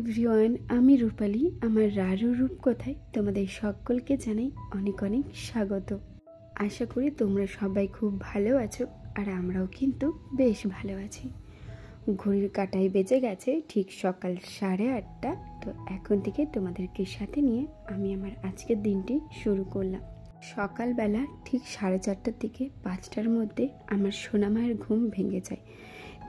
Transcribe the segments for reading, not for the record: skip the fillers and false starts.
Everyone, আমি রূপালী। আমার রারু রূপকথায় তোমাদের সকলকে জানাই অনেক অনেক স্বাগত। আশা করি তোমরা সবাই খুব ভালো আছো, আর আমরাও কিন্তু বেশ ভালো আছি। ঘড়ির কাঁটায় বেজে গেছে ঠিক সকাল 8:30। তো এখন থেকে তোমাদেরকে সাথে নিয়ে আমি আমার আজকের দিনটি শুরু করলাম। সকালবেলা ঠিক 4:30 থেকে 5টার মধ্যে আমার সোনামায়ের ঘুম ভেঙে যায়।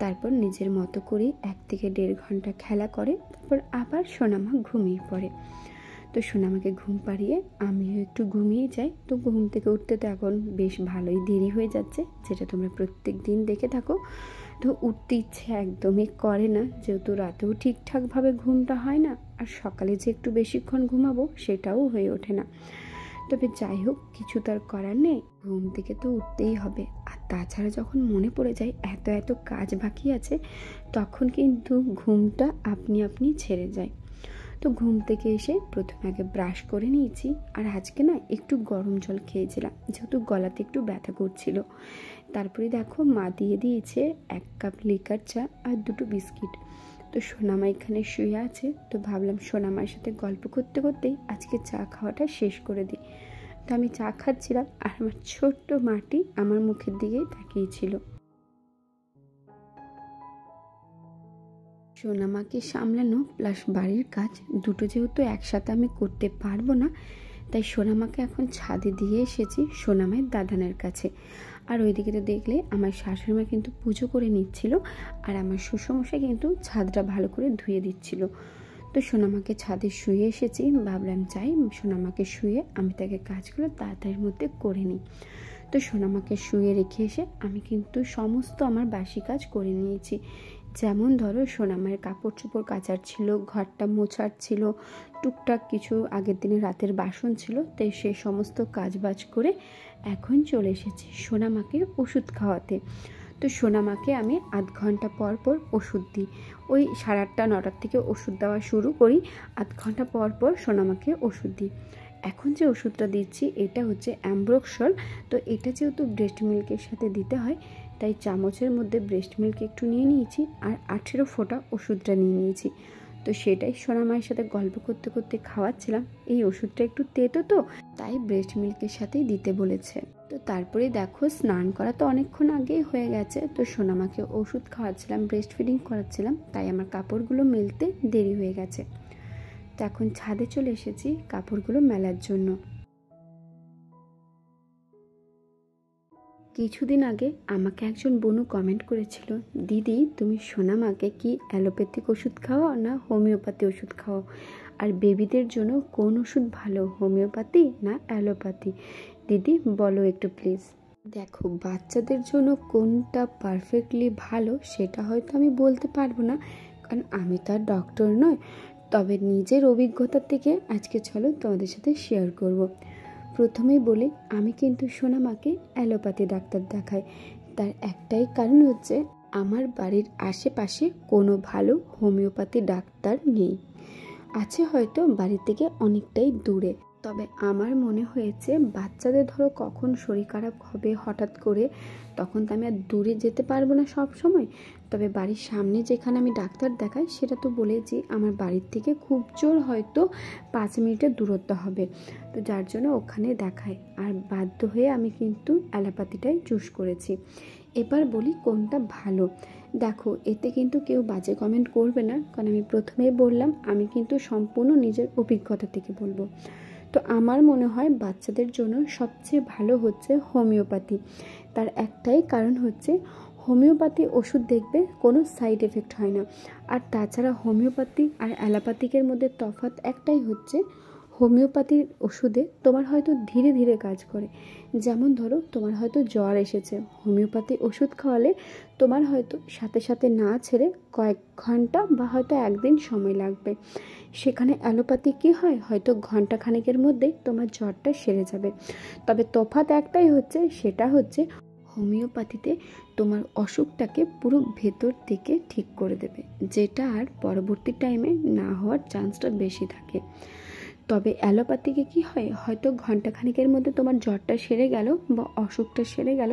তারপর নিজের মতো করে 1 থেকে 1.5 ঘন্টা খেলা করে, তারপর আবার সোনামা ঘুমিয়ে পড়ে। তো সোনামাকে ঘুম পাড়িয়ে আমিও একটু ঘুমিয়ে যাই। তো ঘুম থেকে উঠতে তো এখন বেশ ভালোই দেরি হয়ে যাচ্ছে, যেটা তোমরা প্রত্যেক দিন দেখে থাকো। তো উঠতে ইচ্ছে একদমই করে না, যেহেতু রাতেও ঠিকঠাকভাবে ঘুমটা হয় না, আর সকালে যে একটু বেশিক্ষণ ঘুমাবো সেটাও হয়ে ওঠে না। তবে যাই হোক, কিছু তার করার নেই, ঘুম থেকে তো উঠতেই হবে। আর তাছাড়া যখন মনে পড়ে যায় এত এত কাজ বাকি আছে, তখন কিন্তু ঘুমটা আপনি আপনি ছেড়ে যায়। তো ঘুম থেকে এসে প্রথমে আগে ব্রাশ করে নিয়েছি, আর আজকে না একটু গরম জল খেয়েছিলাম, যেহেতু গলাতে একটু ব্যথা করছিল। তারপরে দেখো মা দিয়ে দিয়েছে 1 কাপ লিকার চা আর 2টো বিস্কিট। তো সোনামা এখানে শুয়ে আছে, তো ভাবলাম সোনামার সাথে গল্প করতে করতেই আজকে চা খাওয়াটা শেষ করে দিই। তো আমি চা খাচ্ছিলাম, আর আমার ছোট্ট মাটি আমার মুখের দিকেই তাকিয়েছিল। সোনামাকে সামলানো প্লাস বাড়ির কাজ দুটো যেহেতু একসাথে আমি করতে পারবো না, তাই সোনামাকে এখন ছাদে দিয়ে এসেছি সোনামায়ের দাদানের কাছে। আর ওইদিকে তো দেখলে আমার শাশুড়িমা কিন্তু পুজো করে নিচ্ছিল, আর আমার শ্বশুরমশাই কিন্তু ছাদটা ভালো করে ধুয়ে দিচ্ছিল। তো সোনামাকে ছাদে শুয়ে এসেছি, ভাবলাম যাই সোনামাকে শুয়ে আমি তাকে কাজগুলো তাড়াতাড়ির মধ্যে করে নিই। তো সোনামাকে শুয়ে রেখে এসে আমি কিন্তু সমস্ত আমার বাসি কাজ করে নিয়েছি। যেমন ধরো সোনামায়ের কাপড় চোপড় কাচার ছিল, ঘরটা মোছার ছিল, টুকটাক কিছু আগের দিনে রাতের বাসন ছিল। তাই সে সমস্ত কাজবাজ করে এখন চলে এসেছি সোনামাকে ওষুধ খাওয়াতে। তো সোনামাকে আমি 1/2 ঘন্টা পর পর ওষুধ দিই। ওই 8:30 9টার থেকে ওষুধ দেওয়া শুরু করি, 1/2 ঘন্টা পর পর সোনামাকে ওষুধ দিই। এখন যে ওষুধটা দিচ্ছি এটা হচ্ছে অ্যাম্ব্রোক্সল। তো এটা যেহেতু ব্রেস্ট মিল্কের সাথে দিতে হয়, তাই চামচের মধ্যে ব্রেস্ট মিল্ক একটু নিয়ে নিয়েছি, আর 18 ফোঁটা ওষুধটা নিয়ে নিয়েছি। তো সেটাই সোনামায়ের সাথে গল্প করতে করতে খাওয়াচ্ছিলাম। এই ওষুধটা একটু তেতো, তো তাই ব্রেস্ট মিল্কের সাথেই দিতে বলেছে। তো তারপরে দেখো স্নান করা তো অনেকক্ষণ আগেই হয়ে গেছে। তো সোনামাকে ওষুধ খাওয়াচ্ছিলাম, ব্রেস্ট ফিডিং করাচ্ছিলাম, তাই আমার কাপড়গুলো মেলতে দেরি হয়ে গেছে। তো এখন ছাদে চলে এসেছি কাপড়গুলো মেলার জন্য। কিছুদিন আগে আমাকে একজন বোনু কমেন্ট করেছিল, দিদি তুমি সোনামাকে কি অ্যালোপ্যাথিক ওষুধ খাওয়াও না হোমিওপ্যাথি ওষুধ খাওয়াও, আর বেবিদের জন্য কোন ওষুধ ভালো, হোমিওপ্যাথি না অ্যালোপ্যাথি? দিদি বলো একটু প্লিজ। দেখো, বাচ্চাদের জন্য কোনটা পারফেক্টলি ভালো সেটা হয়তো আমি বলতে পারবো না, কারণ আমি তো আর ডক্টর নয়। তবে নিজের অভিজ্ঞতা থেকে আজকে চলো তোমাদের সাথে শেয়ার করব। প্রথমেই বলি, আমি কিন্তু সোনামাকে অ্যালোপ্যাথি ডাক্তার দেখাই। তার একটাই কারণ হচ্ছে আমার বাড়ির আশেপাশে কোনো ভালো হোমিওপ্যাথি ডাক্তার নেই। আছে হয়তো বাড়ি থেকে অনেকটাই দূরে। তবে আমার মনে হয়েছে বাচ্চাদের ধরো কখন শরীর খারাপ হবে হঠাৎ করে, তখন তো আমি আর দূরে যেতে পারবো না সব সময়। তবে বাড়ির সামনে যেখানে আমি ডাক্তার দেখাই সেটা তো বলেছি আমার বাড়ির থেকে খুব জোর হয়তো 5 মিনিটের দূরত্ব হবে। তো যার জন্য ওখানে দেখাই, আর বাধ্য হয়ে আমি কিন্তু অ্যালোপ্যাথিটাই চুজ করেছি। এবার বলি কোনটা ভালো। দেখো, এতে কিন্তু কেউ বাজে কমেন্ট করবে না, কারণ আমি প্রথমেই বললাম আমি কিন্তু সম্পূর্ণ নিজের অভিজ্ঞতা থেকে বলবো। তো আমার মনে হয় বাচ্চাদের জন্য সবচেয়ে ভালো হচ্ছে হোমিওপ্যাথি। তার একটাই কারণ হচ্ছে হোমিওপ্যাথি ওষুধ দেখবে কোনো সাইড এফেক্ট হয় না। আর তাছাড়া হোমিওপ্যাথি আর অ্যালোপ্যাথিকের মধ্যে তফাৎ একটাই হচ্ছে, হোমিওপ্যাথির ওষুধে তোমার হয়তো ধীরে ধীরে কাজ করে। যেমন ধরো তোমার হয়তো জ্বর এসেছে, হোমিওপ্যাথি ওষুধ খাওয়ালে তোমার হয়তো সাথে সাথে না ছেড়ে কয়েক ঘন্টা বা হয়তো একদিন সময় লাগবে। সেখানে অ্যালোপ্যাথি কী হয়, হয়তো ঘন্টা খানেকের মধ্যেই তোমার জ্বরটা সেরে যাবে। তবে তফাৎ একটাই হচ্ছে, সেটা হচ্ছে হোমিওপ্যাথিতে তোমার অসুখটাকে পুরো ভেতর থেকে ঠিক করে দেবে, যেটা আর পরবর্তী টাইমে না হওয়ার চান্সটা বেশি থাকে। তবে অ্যালোপ্যাথিকে কি হয়, হয়তো ঘন্টাখানেকের মধ্যে তোমার জ্বরটা সেরে গেল বা অসুখটা সেরে গেল,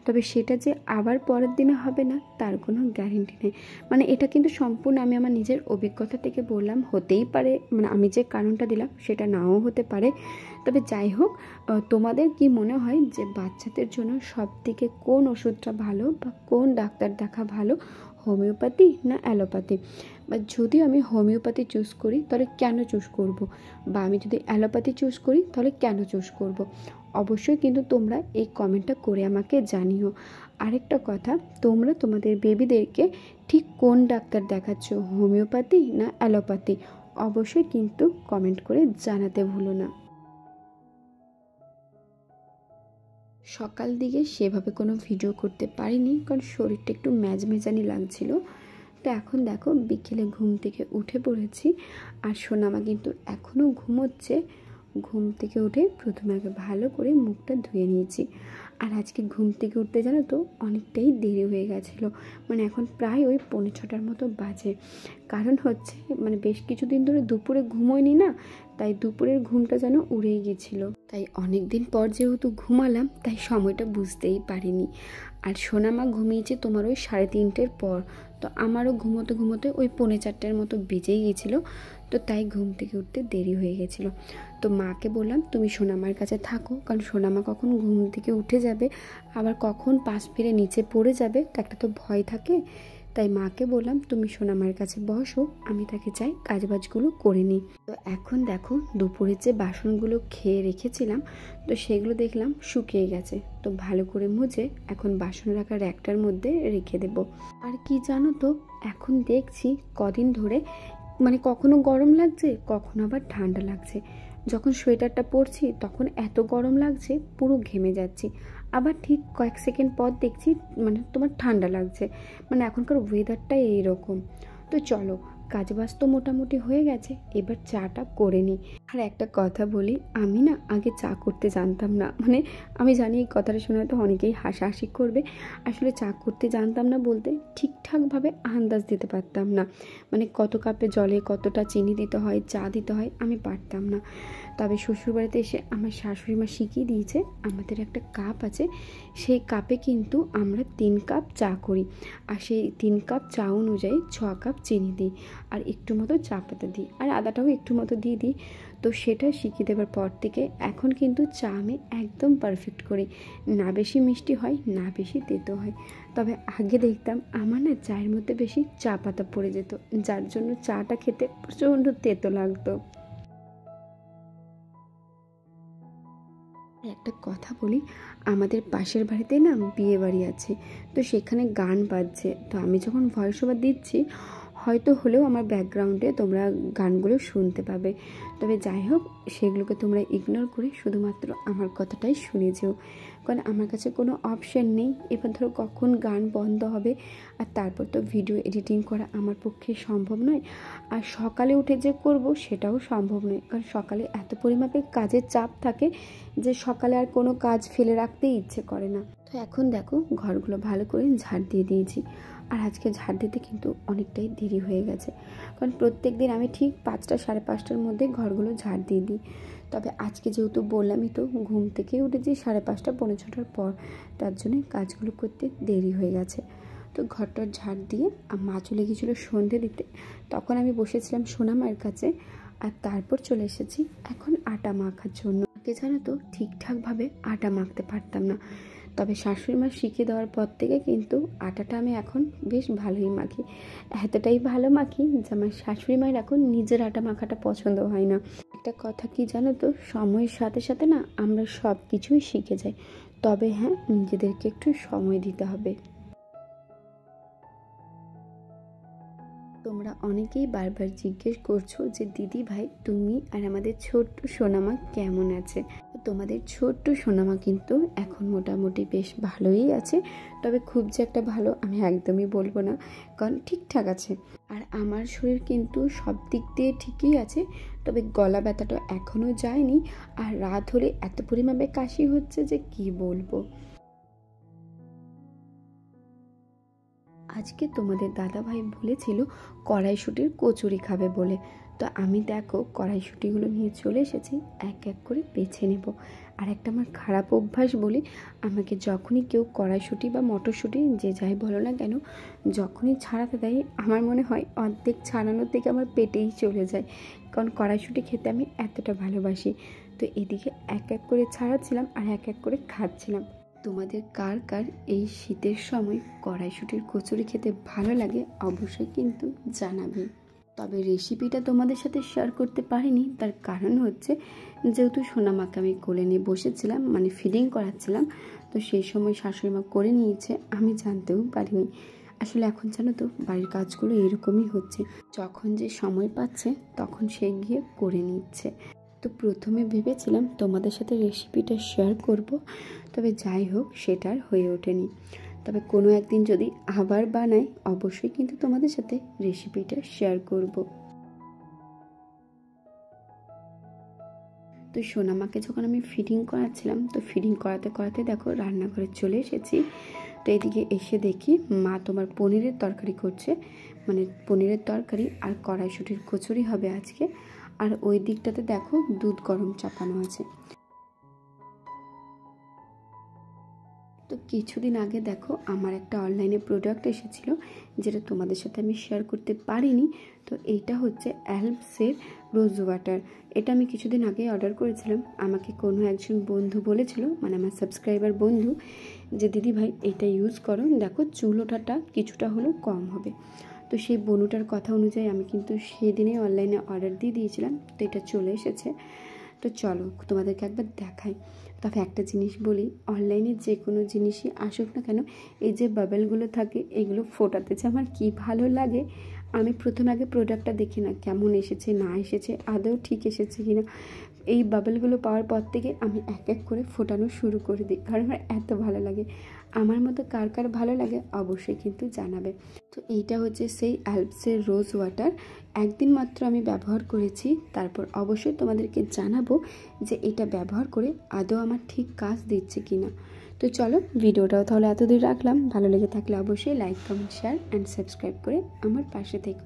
তবে সেটা যে আবার পরের দিনে হবে না তার কোনো গ্যারেন্টি নেই। মানে এটা কিন্তু সম্পূর্ণ আমি আমার নিজের অভিজ্ঞতা থেকে বললাম, হতেই পারে মানে আমি যে কারণটা দিলাম সেটা নাও হতে পারে। তবে যাই হোক, তোমাদের কি মনে হয় যে বাচ্চাদের জন্য সবথেকে কোন ওষুধটা ভালো বা কোন ডাক্তার দেখা ভালো, হোমিওপ্যাথি না অ্যালোপ্যাথি? বা যদি আমি হোমিওপ্যাথি চুজ করি তাহলে কেন চুজ করব, বা আমি যদি অ্যালোপ্যাথি চুজ করি তাহলে কেন চুজ করব? অবশ্যই কিন্তু তোমরা এই কমেন্টটা করে আমাকে জানিও। আরেকটা কথা, তোমরা তোমাদের বেবিদেরকে ঠিক কোন ডাক্তার দেখাচ্ছ, হোমিওপ্যাথি না অ্যালোপ্যাথি? অবশ্যই কিন্তু কমেন্ট করে জানাতে ভুলো না। সকাল দিকে সেভাবে কোনো ভিডিও করতে পারিনি, কারণ শরীরটা একটু ম্যাজমেজানি লাগছিল। তো এখন দেখো বিকেলে ঘুম থেকে উঠে পড়েছি, আর সোনামা কিন্তু এখনও ঘুমোচ্ছে। ঘুম থেকে উঠে প্রথমে আগে ভালো করে মুখটা ধুয়ে নিয়েছি। আর আজকে ঘুম থেকে উঠতে জানো তো অনেকটাই দেরি হয়ে গেছিলো, মানে এখন প্রায় ওই 5:45 মতো বাজে। কারণ হচ্ছে মানে বেশ কিছুদিন ধরে দুপুরে ঘুমোয়নি না, তাই দুপুরের ঘুমটা যেন উড়েই গেছিলো। তাই অনেক দিন পর যেহেতু ঘুমালাম, তাই সময়টা বুঝতেই পারিনি। আর সোনামা ঘুমিয়েছে তোমার ওই 3:30-এর পর, তো আমারও ঘুমোতে ঘুমোতে ওই 3:45 মতো বেজেই গেছিলো। তো তাই ঘুম থেকে উঠতে দেরি হয়ে গেছিলো। তো মাকে বললাম তুমি সোনামার কাছে থাকো, কারণ সোনামা কখন ঘুম থেকে উঠে যাবে আবার কখন পাশ ফিরে নিচে পড়ে যাবে, তো একটা তো ভয় থাকে। তাই মাকে বললাম তুমি সোনামার কাছে বসো, আমি তাকে চাই কাজবাজগুলো করে নিই। তো এখন দেখো দুপুরের যে বাসনগুলো খেয়ে রেখেছিলাম, তো সেগুলো দেখলাম শুকিয়ে গেছে। তো ভালো করে মুছে এখন বাসন রাখার র্যাকটার মধ্যে রেখে দেব। আর কি জানো তো, এখন দেখছি কদিন ধরে মানে কখনো গরম লাগছে কখনো আবার ঠান্ডা লাগছে। যখন সোয়েটারটা পরছি তখন এত গরম লাগছে পুরো ঘেমে যাচ্ছি, আবার ঠিক কয়েক সেকেন্ড পর দেখছি মানে তোমার ঠান্ডা লাগছে। মানে এখনকার ওয়েদারটাই এইরকম। তো চলো, কাজবাজ তো মোটামুটি হয়ে গেছে, এবার চাটা করে নিই। আর একটা কথা বলি, আমি না আগে চা করতে জানতাম না। মানে আমি জানি এই কথাটা শুনে হয়তো অনেকেই হাসাহাসি করবে, আসলে চা করতে জানতাম না বলতে ঠিকঠাকভাবে আন্দাজ দিতে পারতাম না। মানে কত কাপে জলে কতটা চিনি দিতে হয়, চা দিতে হয় আমি পারতাম না। তবে শ্বশুরবাড়িতে এসে আমার শাশুড়ি মা শিখিয়ে দিয়েছে, আমাদের একটা কাপ আছে, সেই কাপে কিন্তু আমরা 3 কাপ চা করি, আর সেই 3 কাপ চা অনুযায়ী 6 কাপ চিনি দিই, আর একটু মতো চা পাতা দিই, আর আদাটাও একটু মতো দিয়ে দিই। তো সেটা শিখিয়ে দেওয়ার পর থেকে এখন কিন্তু চা আমি একদম পারফেক্ট করি, না বেশি মিষ্টি হয় না বেশি তেতো হয়। তবে আগে দেখতাম আমার না চায়ের মধ্যে বেশি চা পাতা পড়ে যেত, যার জন্য চাটা খেতে প্রচণ্ড তেতো লাগতো। একটা কথা বলি, আমাদের পাশের বাড়িতে না বিয়ে বাড়ি আছে, তো সেখানে গান বাজছে। তো আমি যখন ভয়েস ওভার দিচ্ছি হয়তো হলেও আমার ব্যাকগ্রাউন্ডে তোমরা গানগুলো শুনতে পাবে। তবে যাই হোক, সেগুলোকে তোমরা ইগনোর করে শুধুমাত্র আমার কথাটাই শুনে যেও, কারণ আমার কাছে কোনো অপশান নেই। এবার ধরো কখন গান বন্ধ হবে, আর তারপর তো ভিডিও এডিটিং করা আমার পক্ষে সম্ভব নয়। আর সকালে উঠে যে করব সেটাও সম্ভব নয়, কারণ সকালে এত পরিমাপে কাজের চাপ থাকে যে সকালে আর কোনো কাজ ফেলে রাখতেই ইচ্ছে করে না। তো এখন দেখো ঘরগুলো ভালো করে ঝাড় দিয়ে দিয়েছি, আর আজকে ঝাড় দিতে কিন্তু অনেকটাই দেরি হয়ে গেছে, কারণ প্রত্যেক দিন আমি ঠিক 5টা 5:30টার মধ্যে ঘরগুলো ঝাড় দিয়ে দিই। তবে আজকে যেহেতু বললামই তো ঘুম থেকে উঠেছি 5:30 পৌনে 6টার পর, তার জন্য কাজগুলো করতে দেরি হয়ে গেছে। তো ঘরটার ঝাড় দিয়ে মা চলে গিয়েছিলো সন্ধে দিতে, তখন আমি বসেছিলাম সোনামায়ের কাছে, আর তারপর চলে এসেছি এখন আটা মাখার জন্য। আগে জানো তো ঠিকঠাকভাবে আটা মাখতে পারতাম না, তবে শাশুড়ি মা শিখিয়ে দেওয়ার পর থেকে কিন্তু আটাটা আমি এখন বেশ ভালোই মাখি। এতটাই ভালো মাখি যে আমার শাশুড়ি মায়ের এখন নিজের আটা মাখাটা পছন্দ হয় না। একটা কথা কি জানো তো, সময়ের সাথে সাথে না আমরা সব কিছুই শিখে যাই, তবে হ্যাঁ নিজেদেরকে একটু সময় দিতে হবে। তোমরা অনেকেই বারবার জিজ্ঞেস করছো যে দিদি ভাই তুমি আর আমাদের ছোট্ট সোনামা কেমন আছে। তোমাদের ছোট্ট সোনামা কিন্তু এখন মোটামুটি বেশ ভালোই আছে, তবে খুব যে একটা ভালো আমি একদমই বলবো না, কারণ ঠিকঠাক আছে। আর আমার শরীর কিন্তু সব দিক দিয়ে ঠিকই আছে, তবে গলা ব্যথাটা এখনও যায়নি, আর রাত হলে এত পরিমাণে কাশি হচ্ছে যে কি বলবো। আজকে তোমাদের দাদাভাই বলেছিল কড়াইশুঁটির কচুরি খাবে বলে, তো আমি দেখো কড়াইশুঁটিগুলো নিয়ে চলে এসেছি, এক এক করে বেছে নেব। আর একটা আমার খারাপ অভ্যাস বলি, আমাকে যখনই কেউ কড়াইশুঁটি বা মটরশুঁটি যে যাই বলো না কেন যখনই ছাড়াতে দেয়, আমার মনে হয় অর্ধেক ছাড়ানোর থেকে আমার পেটেই চলে যায়, কারণ কড়াইশুঁটি খেতে আমি এতটা ভালোবাসি। তো এদিকে এক এক করে ছাড়াচ্ছিলাম আর এক এক করে খাচ্ছিলাম। তোমাদের কার কার এই শীতের সময় কড়াইশুঁটির কচুরি খেতে ভালো লাগে অবশ্যই কিন্তু জানাবে। তবে রেসিপিটা তোমাদের সাথে শেয়ার করতে পারিনি, তার কারণ হচ্ছে যেহেতু সোনামাকে আমি কোলে নিয়ে বসেছিলাম, মানে ফিডিং করাচ্ছিলাম, তো সেই সময় শাশুড়ি মা করে নিয়েছে, আমি জানতেও পারিনি। আসলে এখন জানো তো বাড়ির কাজগুলো এরকমই হচ্ছে, যখন যে সময় পাচ্ছে তখন সে গিয়ে করে নিচ্ছে। তো প্রথমে ভেবেছিলাম তোমাদের সাথে রেসিপিটা শেয়ার করব, তবে যাই হোক সেটা আর হয়ে ওঠেনি। তবে কোনো একদিন যদি আবার বানাই অবশ্যই কিন্তু তোমাদের সাথে রেসিপিটা শেয়ার করব। তো সোনামাকে যখন আমি ফিডিং করাচ্ছিলাম, তো ফিডিং করাতে করাতে দেখো রান্নাঘরে চলে এসেছি। তো এদিকে এসে দেখি মা তোমার পনিরের তরকারি করছে, মানে পনিরের তরকারি আর কড়াইশুঁটির কচুরি হবে আজকে। আর ওই দিকটাতে দেখো দুধ গরম চাপানো আছে। তো কিছুদিন আগে দেখো আমার একটা অনলাইনে প্রোডাক্ট এসেছিলো, যেটা তোমাদের সাথে আমি শেয়ার করতে পারিনি। তো এইটা হচ্ছে অ্যালপসের রোজ ওয়াটার। এটা আমি কিছুদিন আগে অর্ডার করেছিলাম। আমাকে কোনো একজন বন্ধু বলেছিল, মানে আমার সাবস্ক্রাইবার বন্ধু, যে দিদি ভাই এটা ইউজ করো, দেখো চুল ওঠাটা কিছুটা হলেও কম হবে। তো সেই বনুটার কথা অনুযায়ী আমি কিন্তু সেদিনে অনলাইনে অর্ডার দিয়ে দিয়েছিলাম। তো এটা চলে এসেছে। তো চলো তোমাদেরকে একবার দেখাই। তবে একটা জিনিস বলি, অনলাইনে যে কোনো জিনিসই আসুক না কেন, এই যে বাবেলগুলো থাকে এগুলো ফোটাতে যে আমার কী ভালো লাগে। আমি প্রথমে আগে প্রোডাক্টটা দেখি না কেমন এসেছে না এসেছে, আদৌ ঠিক এসেছে কি না। এই বাবেলগুলো পাওয়ার পর থেকে আমি এক এক করে ফোটানো শুরু করে দিই, কারণ আমার এত ভালো লাগে। আমার মতো কার কার ভালো লাগে অবশ্যই কিন্তু জানাবে। তো এইটা হচ্ছে সেই অ্যালপসের রোজ ওয়াটার। একদিন মাত্র আমি ব্যবহার করেছি, তারপর অবশ্যই তোমাদেরকে জানাবো যে এটা ব্যবহার করে আদৌ আমার ঠিক কাজ দিচ্ছে কি না। তো চলো ভিডিওটাও তাহলে এতদূর রাখলাম। ভালো লেগে থাকলে অবশ্যই like, comment, share and subscribe করে আমার পাশে থেকো।